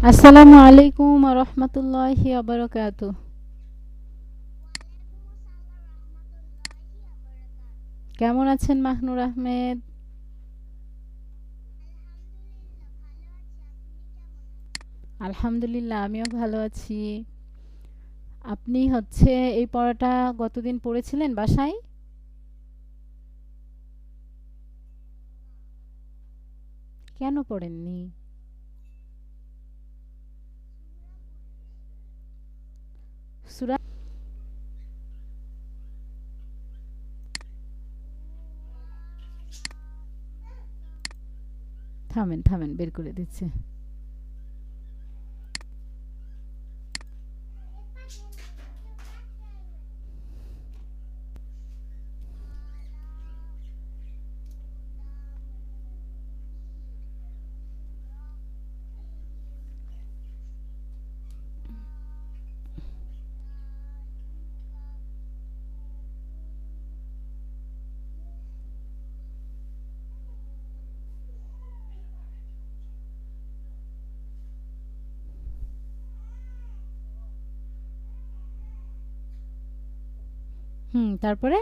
আসসালামু আলাইকুম ওয়া রাহমাতুল্লাহি ওয়া বারাকাতুহু। কেমন আছেন মাহনুর আহমেদ? আলহামদুলিল্লাহ, আমিও ভালো আছি। আপনি এই পড়াটা গতদিন পড়েছিলেন বাসায়? কেন পড়েননি? সূরা থামেন, থামেন, বের করে দিচ্ছি। তারপরে?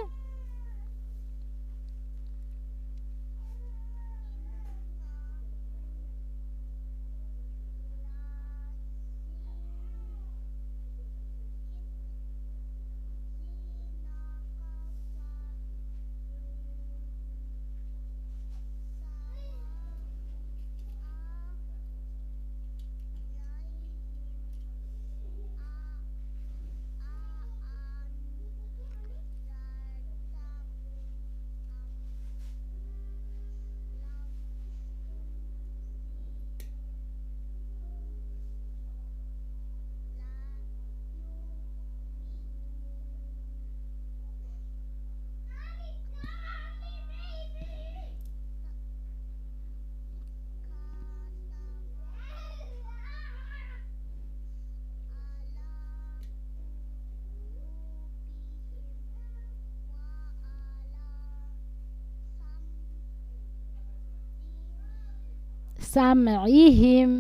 সামঈহিম।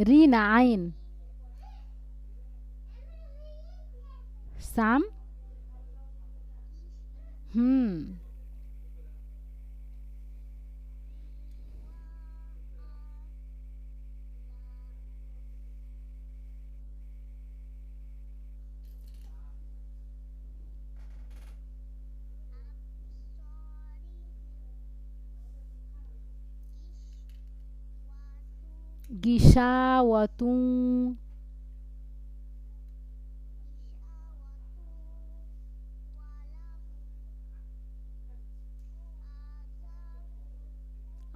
রি না আইন? সাম। হুম। গিশাওয়াতুন।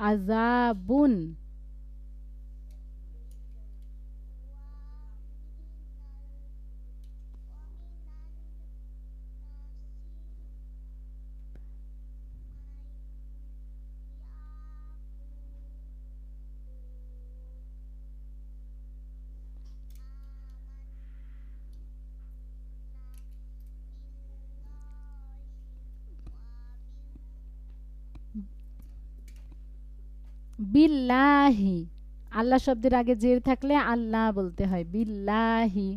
আযাবুন। বিল্লাহি। আল্লাহ শব্দের আগে জের থাকলে আল্লাহ বলতে হয়, বিল্লাহি।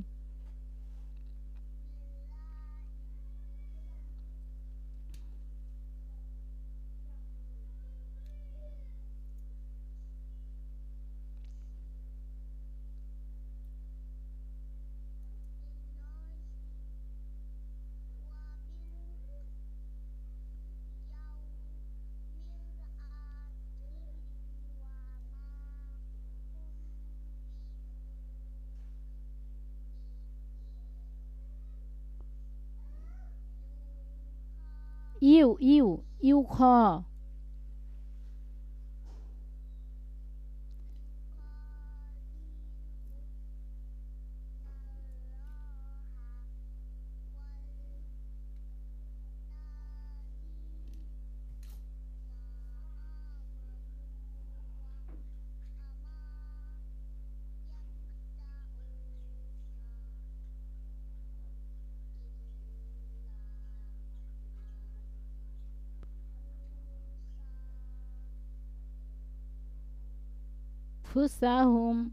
ইউ ইউ ইউ খ। أنفسهم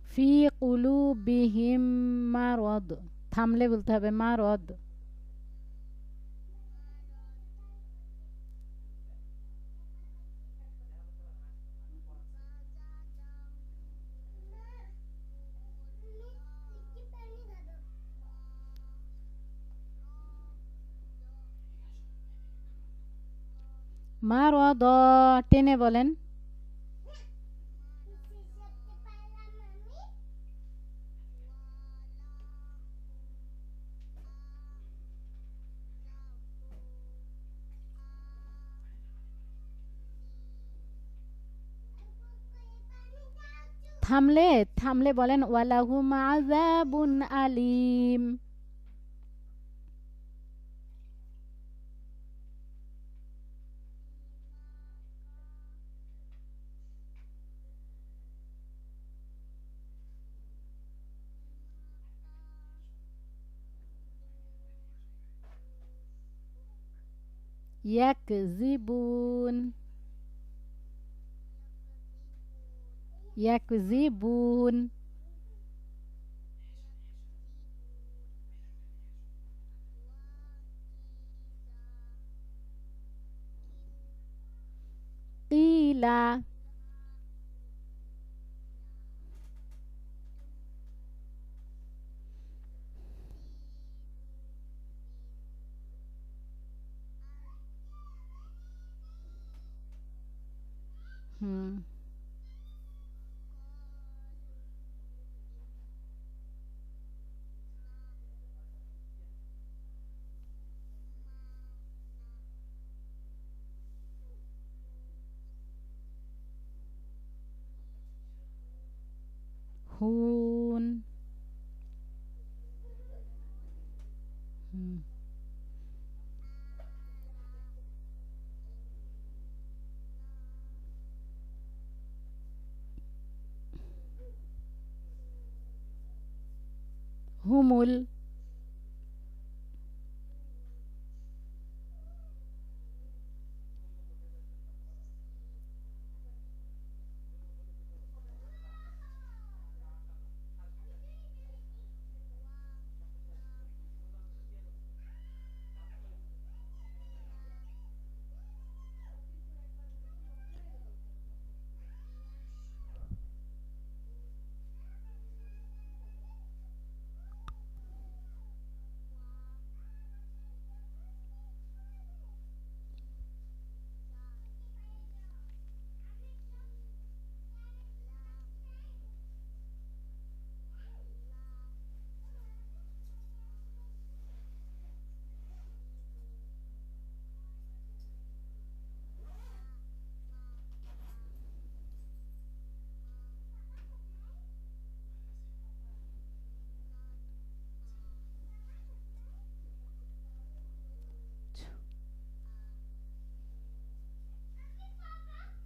في قلوبهم مرض থামলে বলতে হবে মারদ মারদ টেনে বলেন থামলে থামলে বলেন ওয়ালাহুম আযাবুন আলীম ইয়াকযিবুন ইয়াকযিবুন কিলা হুম হুন হুম হুমুল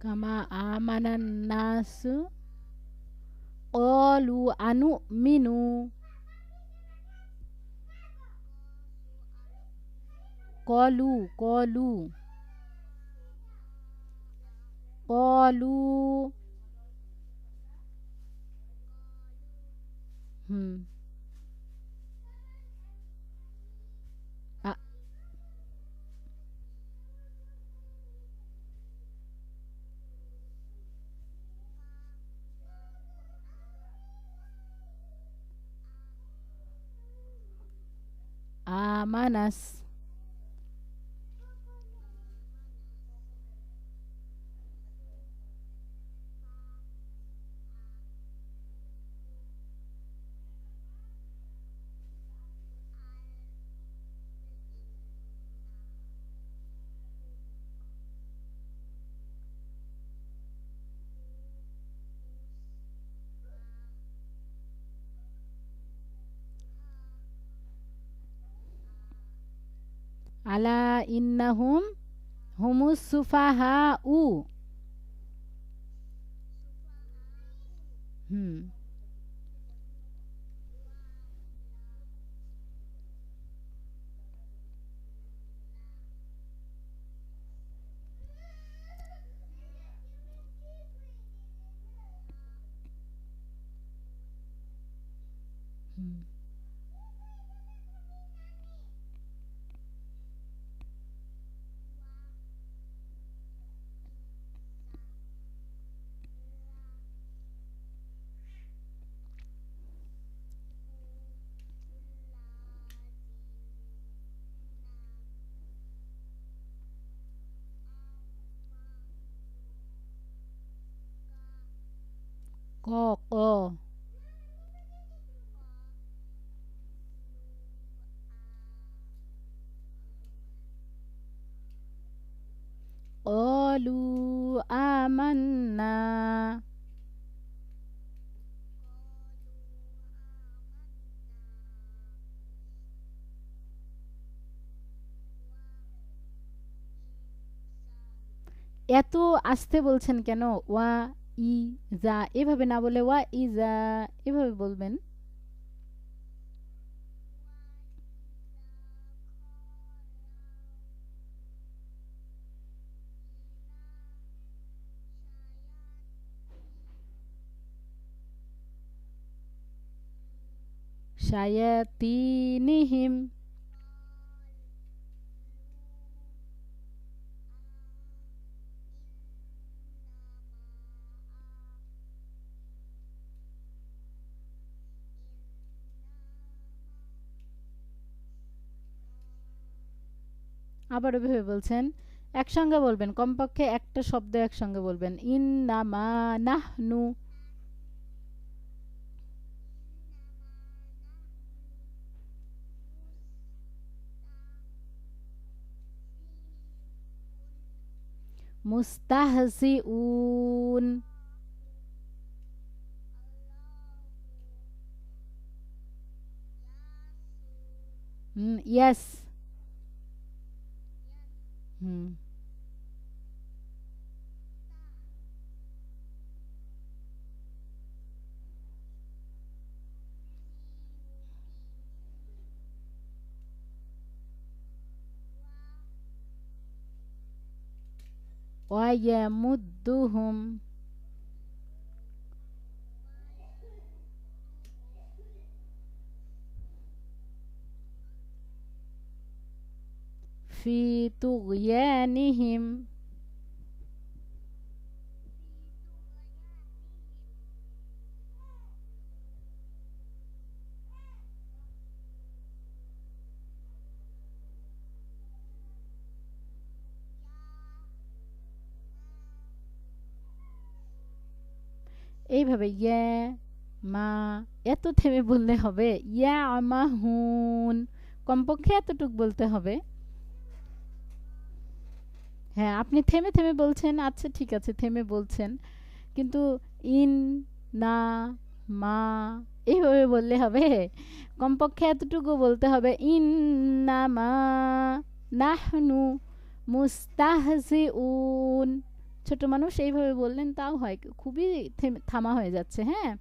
কামা আমানান নাসু qalu anu'minu qalu qalu hmm A- amanas আলা ইন্নাহুম হুমুস সুফাহাউ। হুম হুম ক ক অলু আমান্না। এত আস্তে বলছেন কেন? ওয়া ই যা এভাবে না বলে ওয়া ইজা এভাবে বলবেন। শায়াতিনিহিম। আবার ওইভাবে বলছেন। একসঙ্গে বলবেন, কমপক্ষে একটা শব্দ একসঙ্গে বলবেন। ইন্নামা নাহনু মুস্তাহজিউন। ইয়েস। হুম ওয়ায়ামুদ্দুহুম ফি তুগয়ানিহিম। এইভাবে ইয়া মা এত থেমে বললে হবে? ইয়া আমাহুন কমপক্ষে এতটুক বলতে হবে। হ্যাঁ, আপনি থেমে থেমে বলছেন, আচ্ছা ঠিক আছে থেমে বলছেন, কিন্তু ইন না মা এইভাবে বললে হবে? কমপক্ষে এতটুকু বলতে হবে, ইন না মা নাহনু মুস্তাহজিউন। ছোট মানুষ এইভাবে বললেন তাও হয়, খুবই থামা হয়ে যাচ্ছে। হ্যাঁ,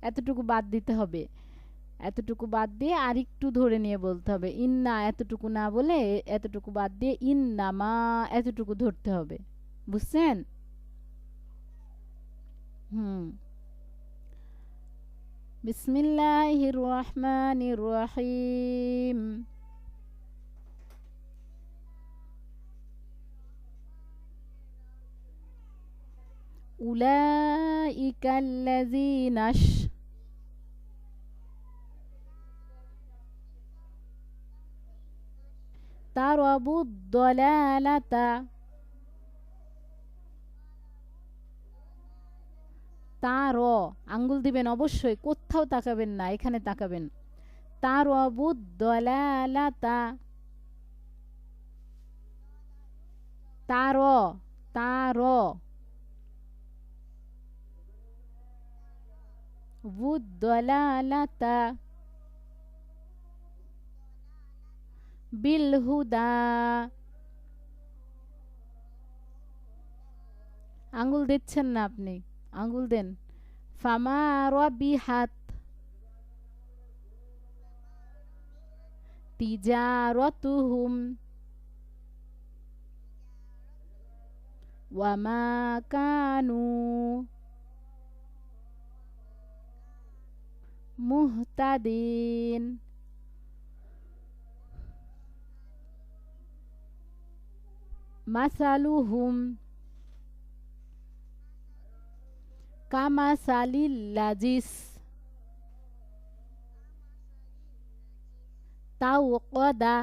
এতটুকু বাদ দিতে হবে। এতটুকু বাদ দিয়ে আরেকটু ধরে নিয়ে বলতে হবে। ইন্না এতটুকু না বলে এতটুকু বাদ দিয়ে ইন্না মা এতটুকু ধরতে হবে। বুঝছেন? হুম। বিসমিল্লাহির রহমানির রহিম। উলাইকাল্লাযীনাশ তারাবুদ দলালাতা। তার আঙ্গুল দিবেন অবশ্যই, কোথাও তাকাবেন না, এখানে তাকাবেন। তারাবুদ দলালাতা। তার তার বুদ দলালাতা বিল হুদা, আঙ্গুল দিচ্ছেন না আপনি, আঙ্গুল দেন। ফামা রবিহাত তিজারতুহুম ওয়ামা কানু মুহতাদিন। মাসালুহুম কামাসালিল লাজিস তাওকদা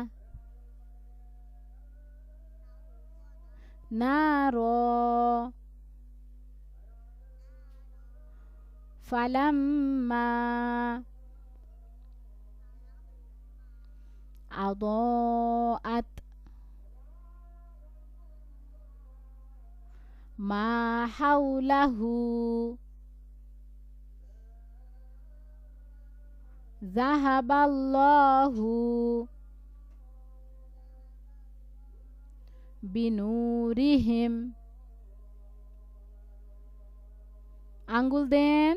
নারো ফালাম্মা আদাআত মা হাওলাহু যাহাবাল্লাহু বিনুরিহিম। আঙ্গুল দেন,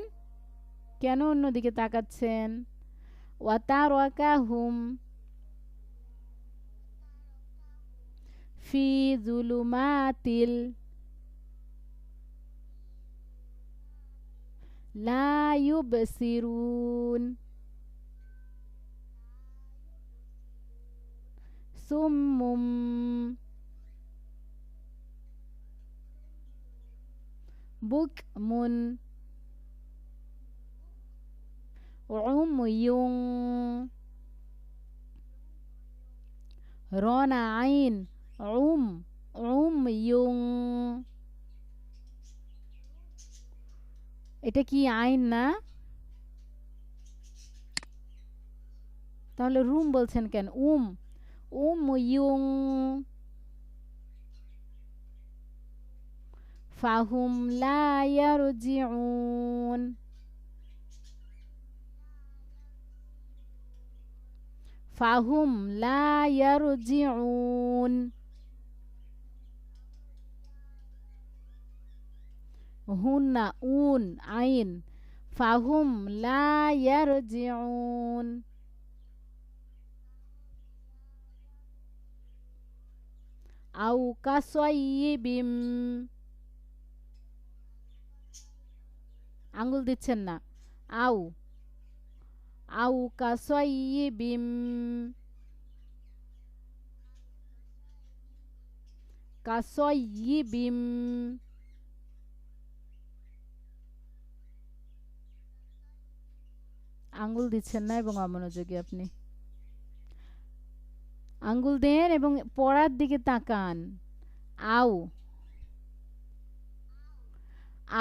কেন অন্যদিকে তাকাচ্ছেন? ওয়াতারাকাহুম ফি যুলুমাতিল লা ইউবসিরুন সুম্মুম বুকমুন উময়ুন। রনা আইন উময়ুন, এটা কি আইন না? তাহলে রুম বলছেন কেন? উময়ুন। ফাহুম লা ইয়ারজিউন, ফাহুম লা ইয়ারজিউন। হুন্না উন আইন, ফাহুম লা ইয়ারজিউন। আও কাসাইয়িবিম, আঙ্গুল দিচ্ছেন না। আও আও কাসাইয়িবিম কাসাইয়িবিম। আঙ্গুল দিচ্ছেন না এবং অমনোযোগী আপনি। আঙ্গুল দেন এবং পড়ার দিকে তাকান। আও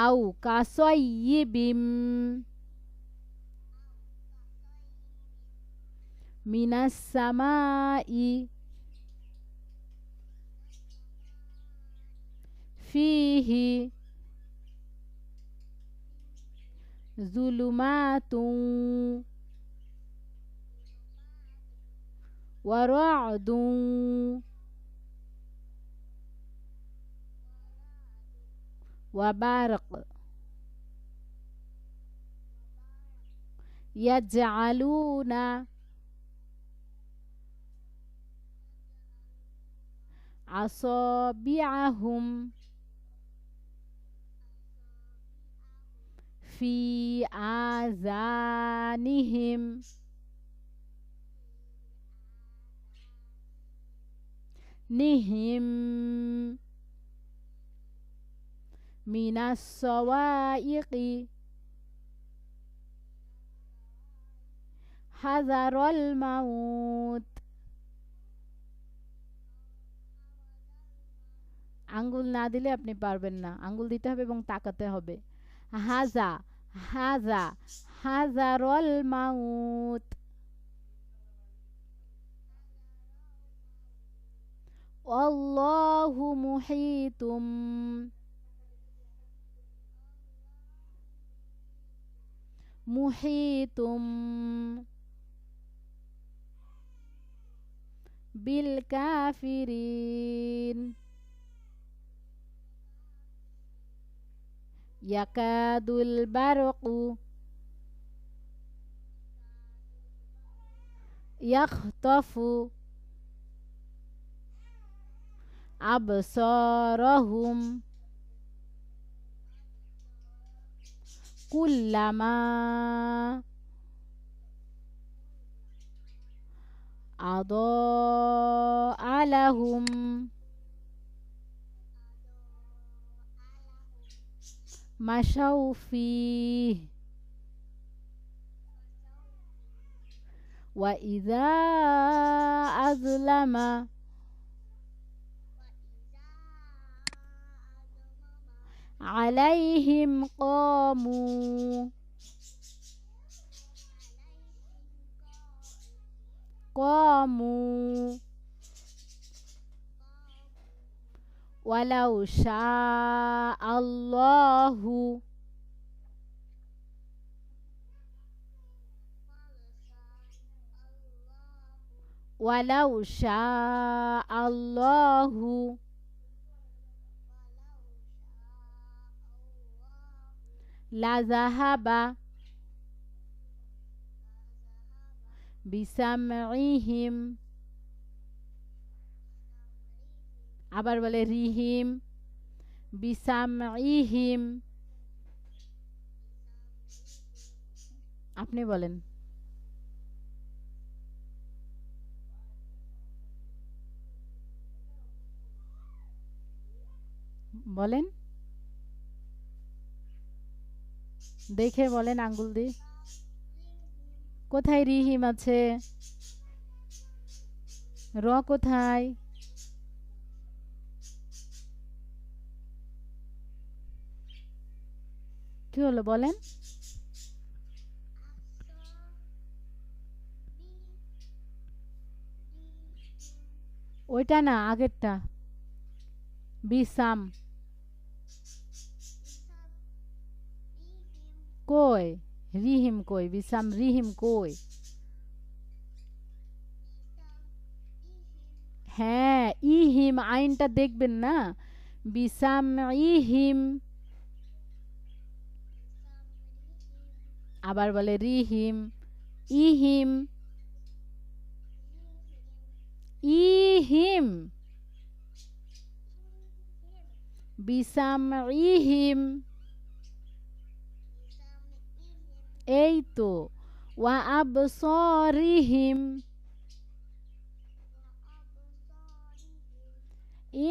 আও কাসাইয়িবিম মিনাস সামাই ফিহি যুলুমাতুন ওয়া রা'দুন ওয়া বারক ইয়াজআলুনা আসাবিআহুম ফি আযানিহিম নিহিম মিনাস সাওয়াইকি হাযারাল মাউত। আঙ্গুল না দিলে আপনি পারবেন না, আঙ্গুল দিতে হবে এবং তাকাতে হবে। হাজা হাজা হাযারাল মাউত। আল্লাহু মুহীতুম মুহীতুম بالكافرين يكاد البرق يخطف أبصارهم كلما أضاء لهم مشوا فيه وإذا أظلم عليهم قاموا ولو شاء الله ولو شاء الله لذهب بسمعهم আবার বলে রিহিম বিসামইহিম আপনি বলেন বলেন দেখে বলেন আঙ্গুল দিয়ে কোথায় রিহিম আছে র কোথায় কি হলো বলেন ওইটা না আগেরটা বিসাম কই রিহিম কই বিসাম রিহিম কই হ্যাঁ ইহিম আইনটা দেখবেন না বিসাম ইহিম আবার বলে রিহিম ইহিম ইহিম বিসাম ইহিম এই তো ওয়া আবসারিহিম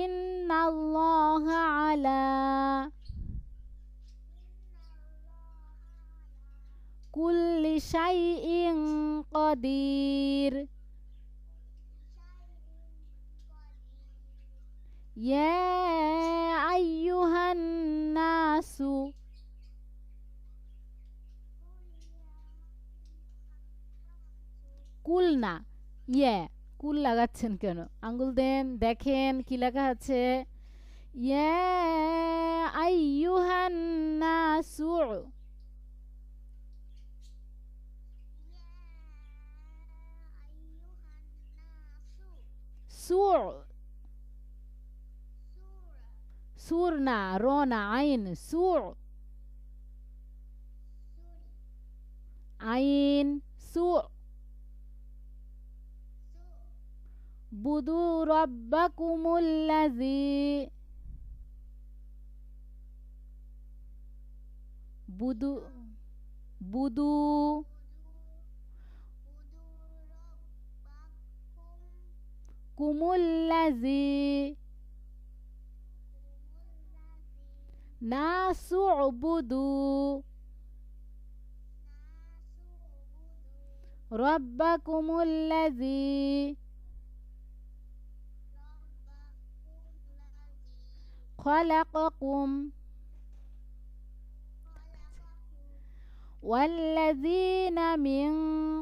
ইন্নাল্লাহা আলা কুল্লি শাইইন কাদির ইয়া আইয়ুহান নাসু কুল না ইয়ে কুল লাগাচ্ছেন কেন আঙ্গুল দেন দেখেন কি লেখা আছে ইয়া আইয়ুহান নাসু সুর সুর না র না আইন সুর আইন সুর বুদু রব্বাকুমুল্লাযী বুদু বুদু কুমুল্লাযী নাসুবুদু রব্বাকুমুল্লাযী খলাকাকুম ওয়াল্লাযীনা মিন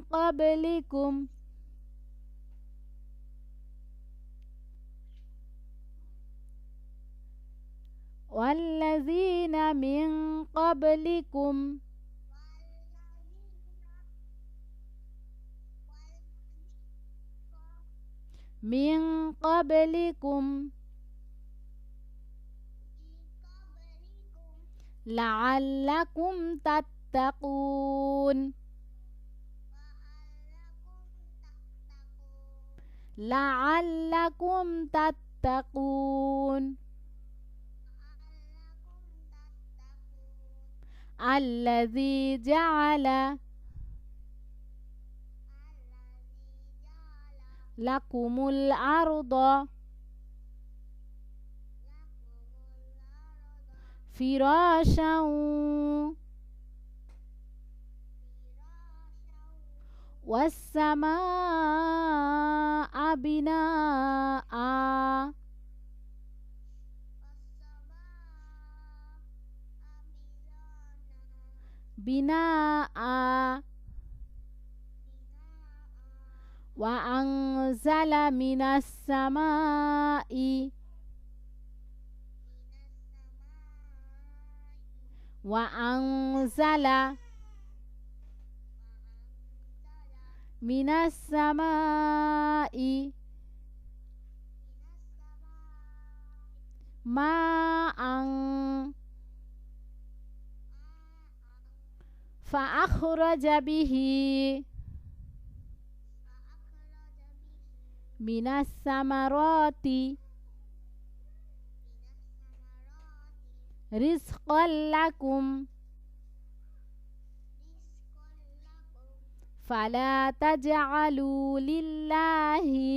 ক্বাবলিকুম ওয়াল্লাযীনা মিন ক্বাবলিকুম মিন ক্বাবলিকুম লাআল্লাকুম তাত্তাকুন লাআল্লাকুম তাত্তাকুন আল্লাযী জাআলা লাকুমুল আরদা ফিরাশাও ওয়াস সামাআ বিনাআ বিনাআ ওয়া আনজালা মিনাস সামাই ওয়া আনজালা মিনাস সামাই মাআন ফাআখরাজা বিহি মিনাস সামারাতি রিজকাল লাকুম ফালা তাজআলু লিল্লাহি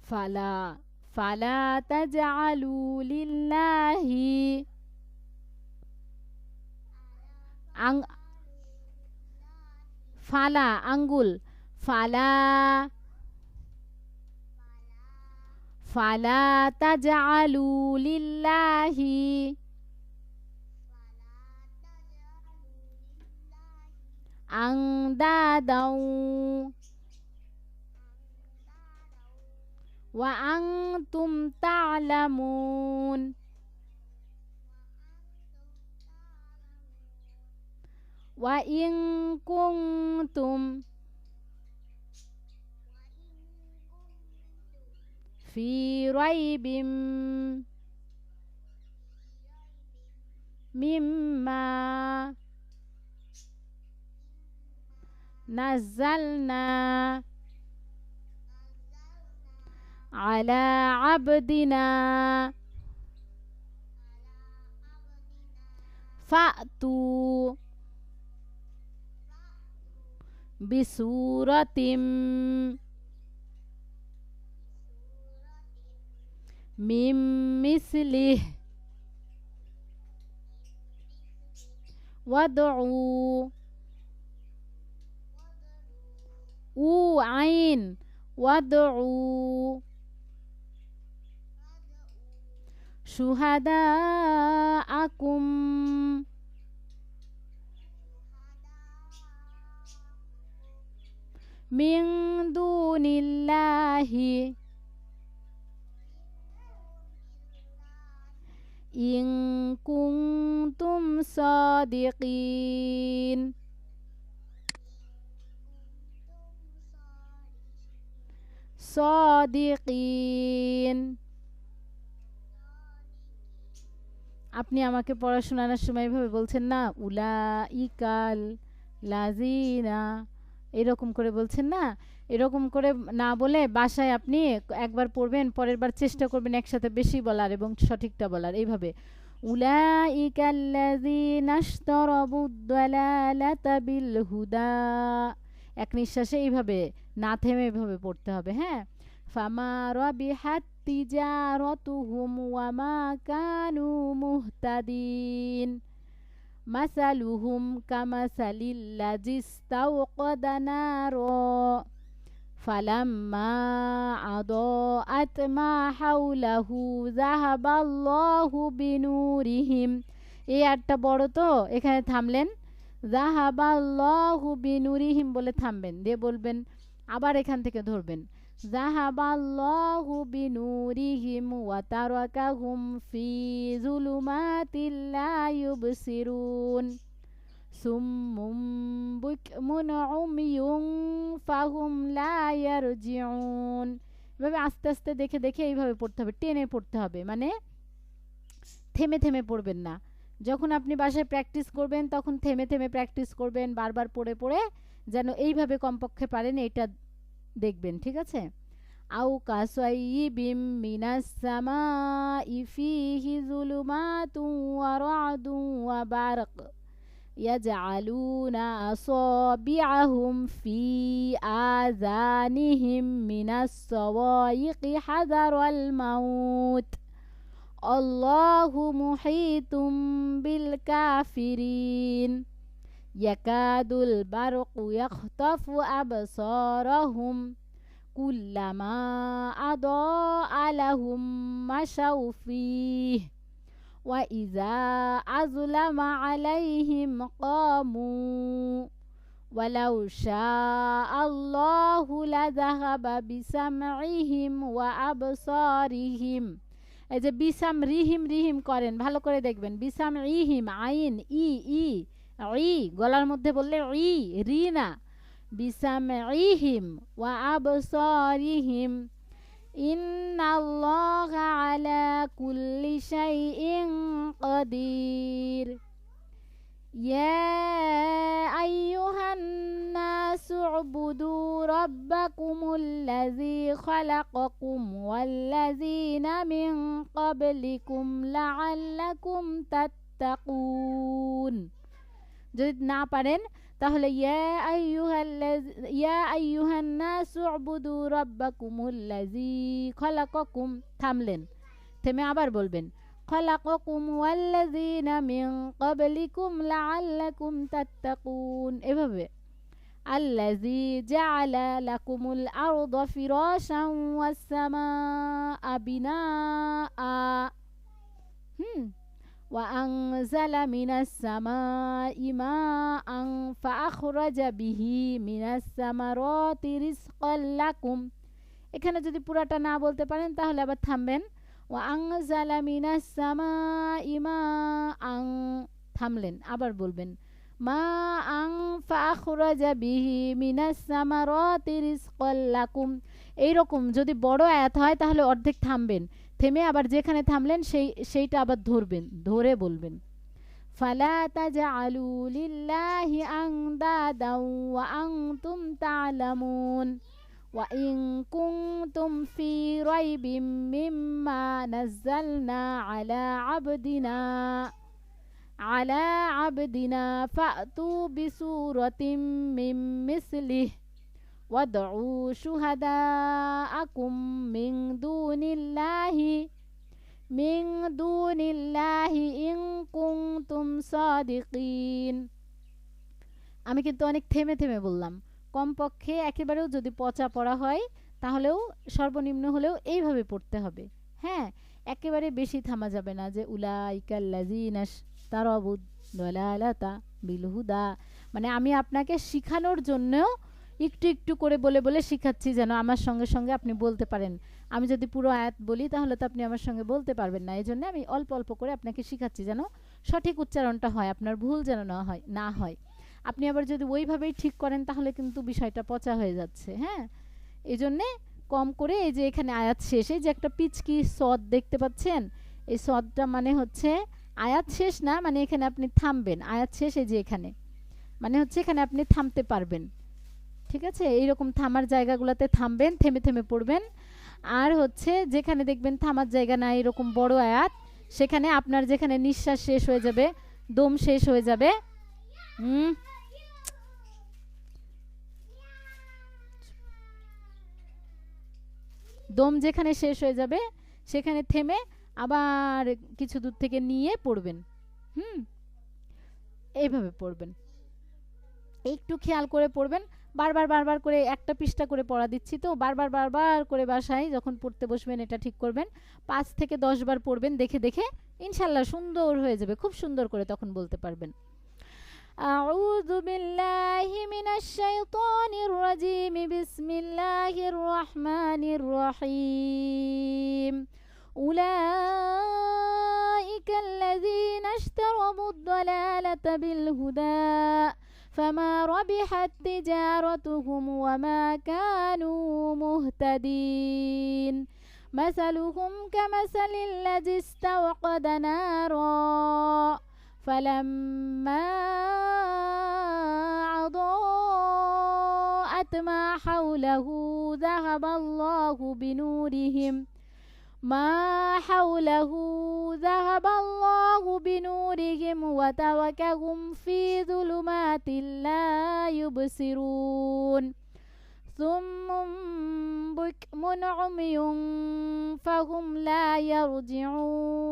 ফালা তাজআলু লিল্লাহি ফালা আঙ্গুল ফালা তাজআলু লিল্লাহি আনদাদাও ওয়া আনতুম তা'লামুন ওয়া ইন কুনতুম ফি রাইবিম মিম্মা নাযালনা আলা আবদিনা ফাতু বিসূরাতিম মিম মিসলিহি ওয়াদউ আইন ওয়াদউ শুহাদাআকুম মিন দুনিল্লাহি ইন কুনতুম সাদিকিন আপনি আমাকে পড়া শোনানোর সময় এভাবে বলছেন না, উলাইকাল লাযিনা, এরকম করে বলছেন না। এরকম করে না বলে বাসায় আপনি একবার পড়বেন, পরের বার চেষ্টা করবেন একসাথে বেশি বলার এবং সঠিকটা বলার। এইভাবে উলাইকাল লাযিনা ইশতারাবুদ দালালাতা বিল হুদা, এক নিঃশ্বাসে এইভাবে না থেমে এইভাবে পড়তে হবে। হ্যাঁ, ফামা রাবিহাত তিজারাতুহুম ওয়া মা কানু মুহতাদিন মাসালুহুম কামাসালিল্লাযী ইসতাওকাদা নারা ফালাম্মা আদাআত মা হাওলাহু যাহাবাল্লাহু বিনুরিহিম। এই আটটা বড় তো, এখানে থামলেন। যাহাবাল্লাহু বিনুরিহিম বলে থামবেন, দিয়ে বলবেন আবার এখান থেকে ধরবেন যাহাবাল্লাহু বিনুরিহিম ওয়া তারাকাহুম ফি যুলুমাতিল লা ইউবসিরুন। সুম্মুম বুকমুন উমিয়ুন ফাহুম লা ইয়ারজিউন। এভাবে আস্তে আস্তে দেখে দেখে এইভাবে পড়তে হবে, টেনে পড়তে হবে, মানে থেমে থেমে পড়বেন না। যখন আপনি বাসায় প্র্যাকটিস করবেন তখন থেমে থেমে প্র্যাকটিস করবেন, বারবার পড়ে পড়ে যেন এইভাবে কমপক্ষে পারেন, এটা দেখবেন, ঠিক আছে? আও কাসাইয়িবিম মিনাস সামাই ফিহি যুলুমাতুন ওয়া রা'দুন ওয়া বারক ইয়াজআলুনা আসাবি'আহুম ফি আযানিহিম মিনাস সাওয়াইকি হাযারাল মাউত আল্লাহু মুহীতুম বিল কাফিরিন ইয়াকাদুল বারকু ইয়াখতাফু আবসারাহুম কুল্লামা আদাআ লাহুম মাশাউ ফীহি ওয়া ইযা আযলামা আলাইহিম কামু ওয়ালাউ শাআল্লাহু লাযাহাবা বিসামইহিম ওয়া আবসারিহিম। এই যে বিসাম রিহিম রিহিম করেন, ভালো করে দেখবেন। বিসাম রিহিম, আইন ই ই ই, গলার মধ্যে বললে ই, রি না। বিসাম রিহিম ওয়া আবসারিহিম ইন্নাল্লাহা আলা কুল্লি শাইইন কাদির। ইয়া আইয়ুহান নাসু উবুদু রাব্বাকুমুল্লাযী খালাকাকুম ওয়াল্লাযীনা মিন ক্বাবলিকুম লাআল্লাকুম তাত্তাকুন। যদি না পারেন তাহলে ইয়া আইয়ুহান নাসু উবুদু রাব্বাকুমুল্লাযী খালাকাকুম, থামলেন, থেমে আবার বলবেন খালাকাকুম ওয়াল্লাযীনা মিন ক্বাবলিকুম লাআল্লাকুম তাত্তাকুন, এভাবে। আল্লাযী জাআলা লাকুমুল আরদা ফিরাশান ওয়াস সামাআ বিনাআ ওয়া আনজালা মিনাস সামাই মাআন ফাআখরাজা বিহি মিনাস সামারাতি রিজকাল লাকুম। এখানে যদি পুরাটা না বলতে পারেন তাহলে আবার থামবেন। ওয়া আনজালা মিনাস সামাই মাআন, থামলেন, আবার বলবেন মাআন ফাআখরাজা বিহি মিনাস সামারাতি রিজকাল লাকুম। এইরকম যদি বড় আয়াত হয় তাহলে অর্ধেক থামবেন, থেমে আবার যেখানে থামলেন সেইটা আবার ধরবেন, ধরে বলবেন ফালা তাজআলু লিল্লাহি আনদাদান ওয়া আনতুম তা'লামুন ওয়া ইন কুনতুম ফি রাইবিম মিম্মা নাযালনা আলা আবদিনা ফাতু বিসূরাতিম মিন মিসলিহি ওয়াদউ শুহাদাআকুম মিন দুনিল্লাহি ইন কুনতুম সাদিকিন। আমি কিন্তু অনেক থেমে থেমে বললাম, কমপক্ষে একেবারেও যদি পচা পড়া হয় তাহলেও সর্বনিম্ন হলেও এইভাবে পড়তে হবে। হ্যাঁ, একেবারে বেশি থামা যাবে না যে উলাইকাল্লাযীনা ইশতারাবুদ দালালাতা বিল হুদা। মানে আমি আপনাকে শিখানোর জন্যও একটু একটু করে বলে বলে শিখাচ্ছি যেন আমার সঙ্গে সঙ্গে আপনি বলতে পারেন। আমি যদি পুরো আয়াত বলি তাহলে তো আপনি আমার সঙ্গে বলতে পারবেন না, এই জন্য আমি অল্প অল্প করে আপনাকে শিখাচ্ছি যেন সঠিক উচ্চারণটা হয়, আপনার ভুল যেন না হয়। আপনি আবার যদি ওইভাবেই ঠিক করেন তাহলে কিন্তু বিষয়টা পচা হয়ে যাচ্ছে। হ্যাঁ, এই জন্যে কম করে, এই যে এখানে আয়াত শেষে যে একটা পিচকি সদ দেখতে পাচ্ছেন, এই সদটা মানে হচ্ছে আয়াত শেষ না, মানে এখানে আপনি থামবেন। আয়াত শেষ এই যে এখানে, মানে হচ্ছে এখানে আপনি থামতে পারবেন, ঠিক আছে? এইরকম থামার জায়গাগুলোতে থামবেন, থেমে থেমে পড়বেন। আর হচ্ছে যেখানে দেখবেন থামার জায়গা নাই, এরকম বড় আয়াত, সেখানে আপনার যেখানে নিঃশ্বাস শেষ হয়ে যাবে, দম শেষ হয়ে যাবে, দম যেখানে শেষ হয়ে যাবে সেখানে থেমে আবার কিছু দূর থেকে নিয়ে পড়বেন। এইভাবে পড়বেন, একটু খেয়াল করে পড়বেন। বারবার বারবার করে একটা পৃষ্ঠা করে পড়া দিচ্ছি তো, বারবার বারবার করে বাসায় যখন পড়তে বসবেন এটা ঠিক করবেন। 5 থেকে 10 বার পড়বেন দেখে দেখে, ইনশাল্লাহ সুন্দর হয়ে যাবে, খুব সুন্দর করে তখন বলতে পারবেন। আউযু বিল্লাহি মিনাশ শাইতানির রাজিম, বিসমিল্লাহির রহমানির রহিম। উলাইকা أولئك الذين اشتروا الضلالة بالهدى فما ربحت تجارتهم وما كانوا مهتدين مثلهم كمثل الذي استوقد نارا فلما أضاءت ما حوله ذهب الله بنورهم وتركهم في ظلمات لا يبصرون ثم بكم عمي فهم لا يرجعون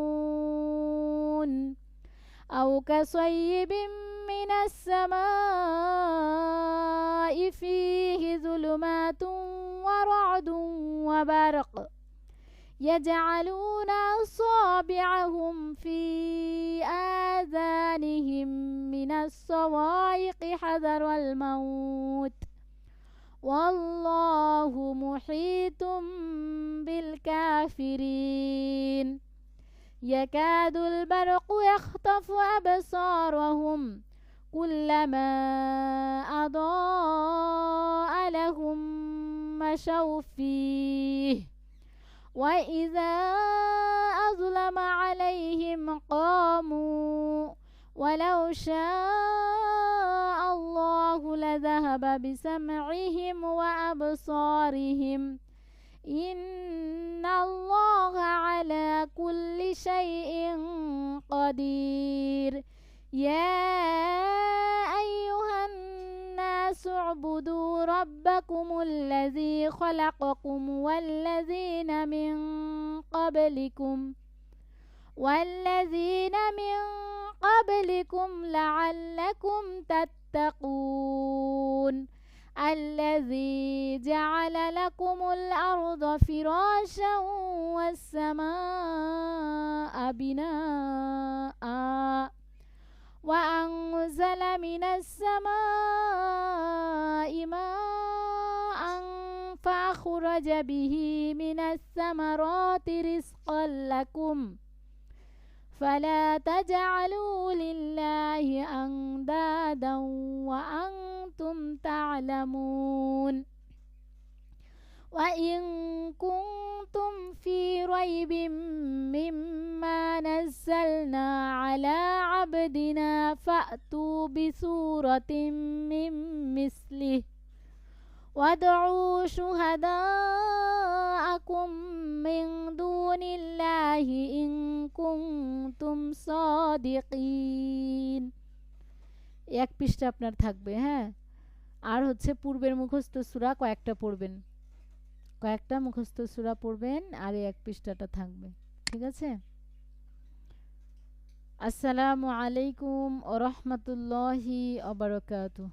أو كصيب من السماء فيه ظلمات ورعد وبرق يجعلون أصابعهم في آذانهم من الصواعق حذر الموت والله محيط بالكافرين يكاد البرق يخطف أبصارهم كلما أضاء لهم مشوا فيه وإذا أظلم عليهم قاموا ولو شاء الله لذهب بسمعهم وأبصارهم إن الله على كل شيء قدير يا أيها الناس اعبدوا ربكم الذي خلقكم والذين من قبلكم لعلكم تتقون الذي جعل لكم الأرض فراشا والسماء بناء وأنزل من السماء ماء فأخرج به من الثمرات رزقا لكم فلا تجعلوا لله أندادا وأنتم تعلمون وإن كنتم في ريب مما نزلنا على عبدنا فأتوا بسورة من مثله وادعوا شهداءكم من دون الله إن কুনতুম সাদিকিন। এক পৃষ্ঠা আপনার থাকবে, হ্যাঁ। আর হচ্ছে পূর্বের মুখস্থ সূরা কয়েকটা পড়বেন, কয়েকটা মুখস্থ সূরা পড়বেন আর এই এক পৃষ্ঠাটা থাকবে, ঠিক আছে। আসসালামু আলাইকুম ওয়া রাহমাতুল্লাহি ওয়া বারাকাতুহু।